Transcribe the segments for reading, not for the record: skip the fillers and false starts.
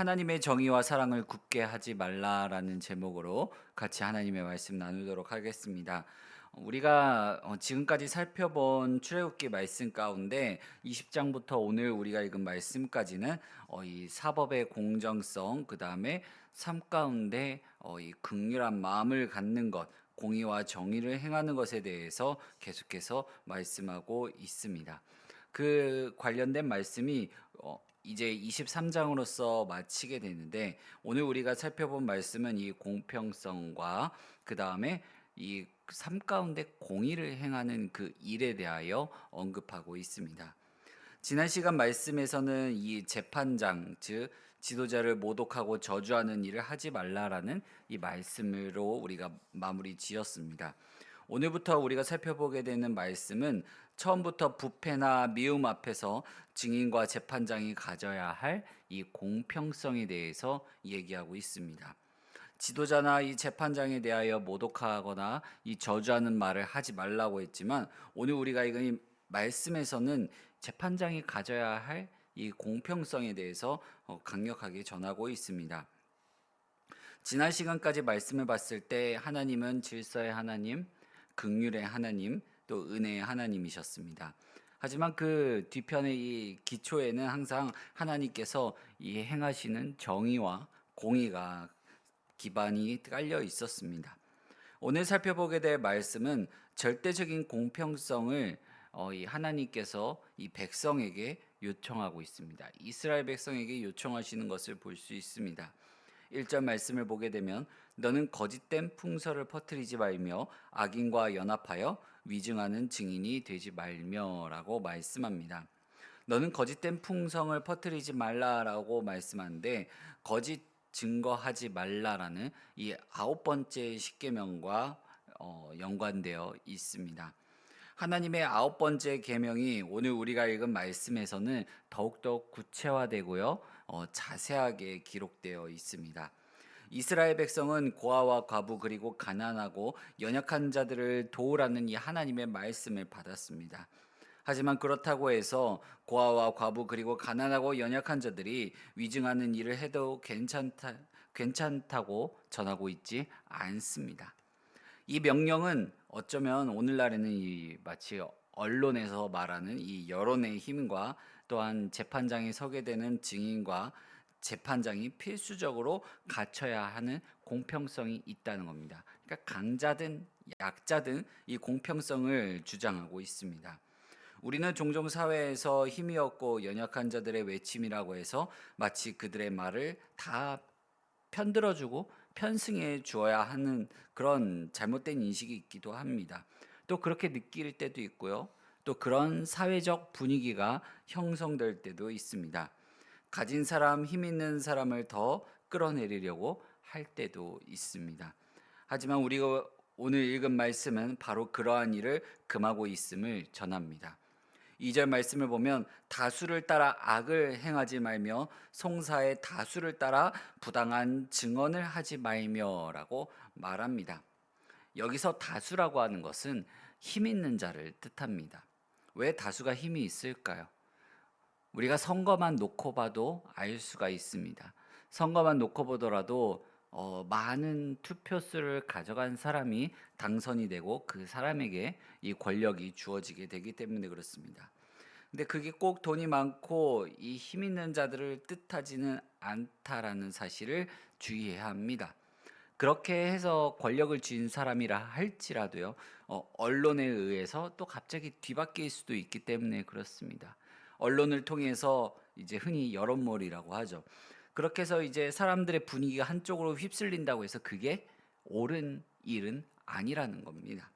하나님의 정의와 사랑을 굳게 하지 말라라는 제목으로 같이 하나님의 말씀 나누도록 하겠습니다. 우리가 지금까지 살펴본 출애굽기 말씀 가운데 20장부터 오늘 우리가 읽은 말씀까지는 이 사법의 공정성, 그 다음에 삶 가운데 이 긍휼한 마음을 갖는 것, 공의와 정의를 행하는 것에 대해서 계속해서 말씀하고 있습니다. 그 관련된 말씀이 이제 23장으로서 마치게 되는데, 오늘 우리가 살펴본 말씀은 이 공평성과 그 다음에 이 삶 가운데 공의를 행하는 그 일에 대하여 언급하고 있습니다. 지난 시간 말씀에서는 이 재판장, 즉 지도자를 모독하고 저주하는 일을 하지 말라라는 이 말씀으로 우리가 마무리 지었습니다. 오늘부터 우리가 살펴보게 되는 말씀은 처음부터 부패나 미움 앞에서 증인과 재판장이 가져야 할 이 공평성에 대해서 얘기하고 있습니다. 지도자나 이 재판장에 대하여 모독하거나 이 저주하는 말을 하지 말라고 했지만, 오늘 우리가 읽은 이 말씀에서는 재판장이 가져야 할 이 공평성에 대해서 강력하게 전하고 있습니다. 지난 시간까지 말씀을 봤을 때 하나님은 질서의 하나님, 긍휼의 하나님, 또 은혜의 하나님이셨습니다. 하지만 그 뒤편의 이 기초에는 항상 하나님께서 이 행하시는 정의와 공의가 기반이 깔려 있었습니다. 오늘 살펴보게 될 말씀은 절대적인 공평성을 이 하나님께서 이 백성에게 요청하고 있습니다. 이스라엘 백성에게 요청하시는 것을 볼 수 있습니다. 1절 말씀을 보게 되면 너는 거짓된 풍설을 퍼뜨리지 말며 악인과 연합하여 위증하는 증인이 되지 말며라고 말씀합니다. 너는 거짓된 풍성을 퍼뜨리지 말라라고 말씀하는데, 거짓 증거하지 말라라는 이 9번째 십계명과 연관되어 있습니다. 하나님의 9번째 계명이 오늘 우리가 읽은 말씀에서는 더욱더 구체화되고요, 자세하게 기록되어 있습니다. 이스라엘 백성은 고아와 과부 그리고 가난하고 연약한 자들을 도우라는 이 하나님의 말씀을 받았습니다. 하지만 그렇다고 해서 고아와 과부 그리고 가난하고 연약한 자들이 위증하는 일을 해도 괜찮다고 전하고 있지 않습니다. 이 명령은 어쩌면 오늘날에는 이 마치 언론에서 말하는 이 여론의 힘과 또한 재판장에 서게 되는 증인과 재판장이 필수적으로 갖춰야 하는 공평성이 있다는 겁니다. 그러니까 강자든 약자든 이 공평성을 주장하고 있습니다. 우리는 종종 사회에서 힘이 없고 연약한 자들의 외침이라고 해서 마치 그들의 말을 다 편들어주고 편승해 주어야 하는 그런 잘못된 인식이 있기도 합니다. 또 그렇게 느낄 때도 있고요. 또 그런 사회적 분위기가 형성될 때도 있습니다. 가진 사람, 힘 있는 사람을 더 끌어내리려고 할 때도 있습니다. 하지만 우리가 오늘 읽은 말씀은 바로 그러한 일을 금하고 있음을 전합니다. 2절 말씀을 보면 다수를 따라 악을 행하지 말며 송사의 다수를 따라 부당한 증언을 하지 말며라고 말합니다. 여기서 다수라고 하는 것은 힘 있는 자를 뜻합니다. 왜 다수가 힘이 있을까요? 우리가 선거만 놓고 봐도 알 수가 있습니다. 선거만 놓고 보더라도 많은 투표수를 가져간 사람이 당선이 되고 그 사람에게 이 권력이 주어지게 되기 때문에 그렇습니다. 근데 그게 꼭 돈이 많고 이 힘 있는 자들을 뜻하지는 않다라는 사실을 주의해야 합니다. 그렇게 해서 권력을 쥔 사람이라 할지라도요, 언론에 의해서 또 갑자기 뒤바뀔 수도 있기 때문에 그렇습니다. 언론을 통해서 이제 흔히 여론몰이라고 하죠. 그렇게 해서 이제 사람들의 분위기가 한쪽으로 휩쓸린다고 해서 그게 옳은 일은 아니라는 겁니다.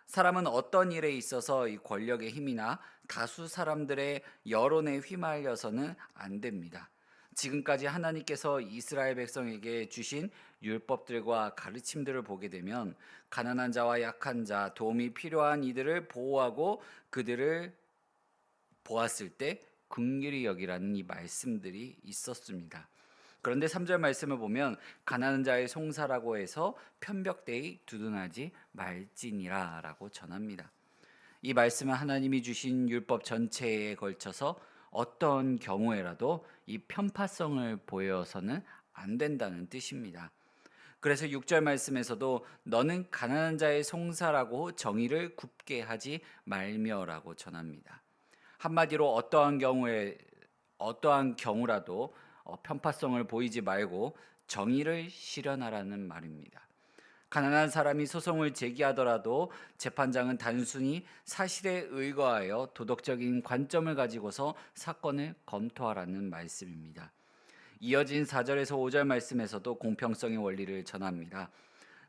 사람은 어떤 일에 있어서 이 권력의 힘이나 다수 사람들의 여론에 휘말려서는 안 됩니다. 지금까지 하나님께서 이스라엘 백성에게 주신 율법들과 가르침들을 보게 되면 가난한 자와 약한 자, 도움이 필요한 이들을 보호하고 그들을 보았을 때 긍휼히 여기라는 이 말씀들이 있었습니다. 그런데 3절 말씀을 보면 가난한 자의 송사라고 해서 편벽되이 두둔하지 말지니라라고 전합니다. 이 말씀은 하나님이 주신 율법 전체에 걸쳐서 어떤 경우에라도 이 편파성을 보여서는 안 된다는 뜻입니다. 그래서 6절 말씀에서도 너는 가난한 자의 송사라고 정의를 굽게 하지 말며라고 전합니다. 한마디로 어떠한 경우라도 편파성을 보이지 말고 정의를 실현하라는 말입니다. 가난한 사람이 소송을 제기하더라도 재판장은 단순히 사실에 의거하여 도덕적인 관점을 가지고서 사건을 검토하라는 말씀입니다. 이어진 4절에서 5절 말씀에서도 공평성의 원리를 전합니다.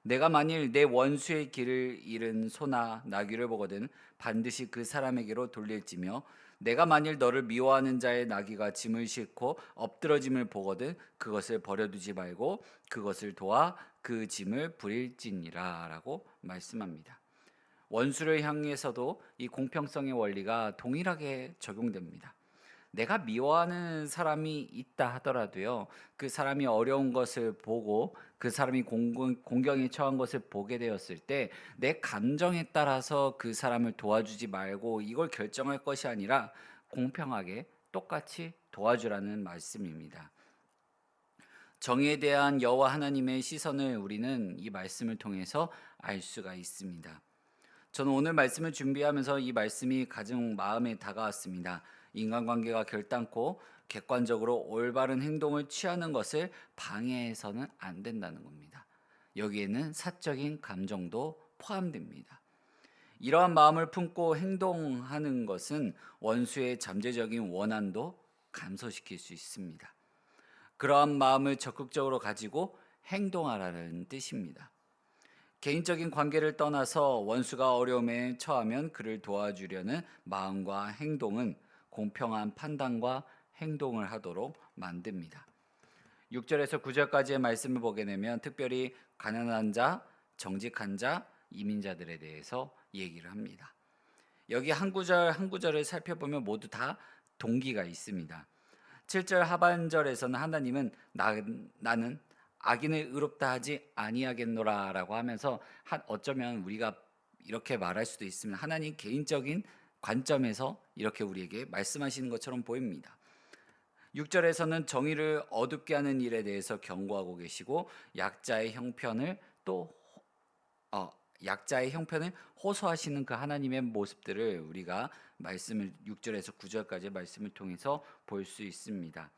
내가 만일 내 원수의 길을 잃은 소나 나귀를 보거든 반드시 그 사람에게로 돌릴지며 내가 만일 너를 미워하는 자의 나귀가 짐을 싣고 엎드러짐을 보거든 그것을 버려두지 말고 그것을 도와 그 짐을 부릴지니라라고 말씀합니다. 원수를 향해서도 이 공평성의 원리가 동일하게 적용됩니다. 내가 미워하는 사람이 있다 하더라도요, 그 사람이 어려운 것을 보고 그 사람이 공경에 처한 것을 보게 되었을 때 내 감정에 따라서 그 사람을 도와주지 말고 이걸 결정할 것이 아니라 공평하게 똑같이 도와주라는 말씀입니다. 정의에 대한 여호와 하나님의 시선을 우리는 이 말씀을 통해서 알 수가 있습니다. 저는 오늘 말씀을 준비하면서 이 말씀이 가장 마음에 다가왔습니다. 인간관계가 결단코 객관적으로 올바른 행동을 취하는 것을 방해해서는 안 된다는 겁니다. 여기에는 사적인 감정도 포함됩니다. 이러한 마음을 품고 행동하는 것은 원수의 잠재적인 원한도 감소시킬 수 있습니다. 그러한 마음을 적극적으로 가지고 행동하라는 뜻입니다. 개인적인 관계를 떠나서 원수가 어려움에 처하면 그를 도와주려는 마음과 행동은 공평한 판단과 행동을 하도록 만듭니다. 6절에서 9절까지의 말씀을 보게 되면 특별히 가난한 자, 정직한 자, 이민자들에 대해서 얘기를 합니다. 여기 한 구절 한 구절을 살펴보면 모두 다 동기가 있습니다. 7절 하반절에서는 하나님은 나는 악인을 의롭다 하지 아니하겠노라라고 하면서 어쩌면 우리가 이렇게 말할 수도 있습니다. 하나님 개인적인 관점에서 이렇게 우리에게 말씀하시는 것처럼 보입니다. 6절에서는 정의를 어둡게 하는 일에 대해서 경고하고 계시고 약자의 형편을 호소하시는 그 하나님의 모습들을 우리가 말씀을 6절에서 9절까지의 말씀을 통해서 볼 수 있습니다.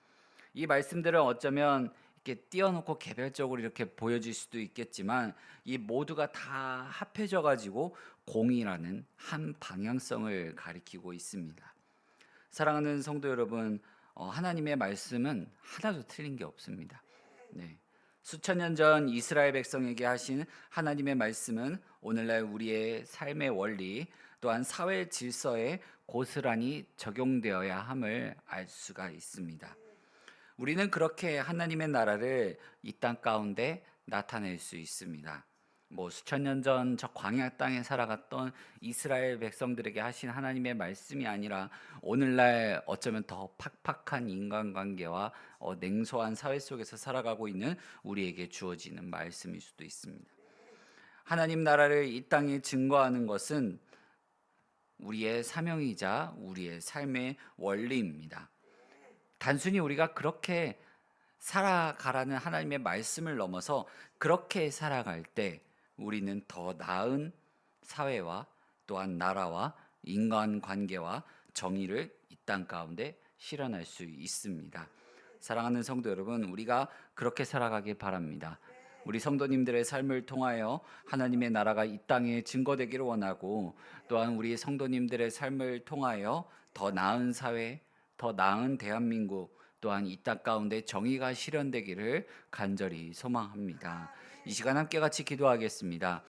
이 말씀들은 어쩌면 이렇게 띄워놓고 개별적으로 이렇게 보여질 수도 있겠지만 이 모두가 다 합해져 가지고 공이라는 한 방향성을 가리키고 있습니다. 사랑하는 성도 여러분, 하나님의 말씀은 하나도 틀린 게 없습니다. 네. 수천 년 전 이스라엘 백성에게 하신 하나님의 말씀은 오늘날 우리의 삶의 원리 또한 사회 질서에 고스란히 적용되어야 함을 알 수가 있습니다. 우리는 그렇게 하나님의 나라를 이 땅 가운데 나타낼 수 있습니다. 수천 년 전 저 광야 땅에 살아갔던 이스라엘 백성들에게 하신 하나님의 말씀이 아니라 오늘날 어쩌면 더 팍팍한 인간관계와 냉소한 사회 속에서 살아가고 있는 우리에게 주어지는 말씀일 수도 있습니다. 하나님 나라를 이 땅에 증거하는 것은 우리의 사명이자 우리의 삶의 원리입니다. 단순히 우리가 그렇게 살아가라는 하나님의 말씀을 넘어서 그렇게 살아갈 때 우리는 더 나은 사회와 또한 나라와 인간관계와 정의를 이 땅 가운데 실현할 수 있습니다. 사랑하는 성도 여러분, 우리가 그렇게 살아가길 바랍니다. 우리 성도님들의 삶을 통하여 하나님의 나라가 이 땅에 증거되기를 원하고 또한 우리 성도님들의 삶을 통하여 더 나은 사회, 더 나은 대한민국 또한 이 땅 가운데 정의가 실현되기를 간절히 소망합니다. 이 시간 함께 같이 기도하겠습니다.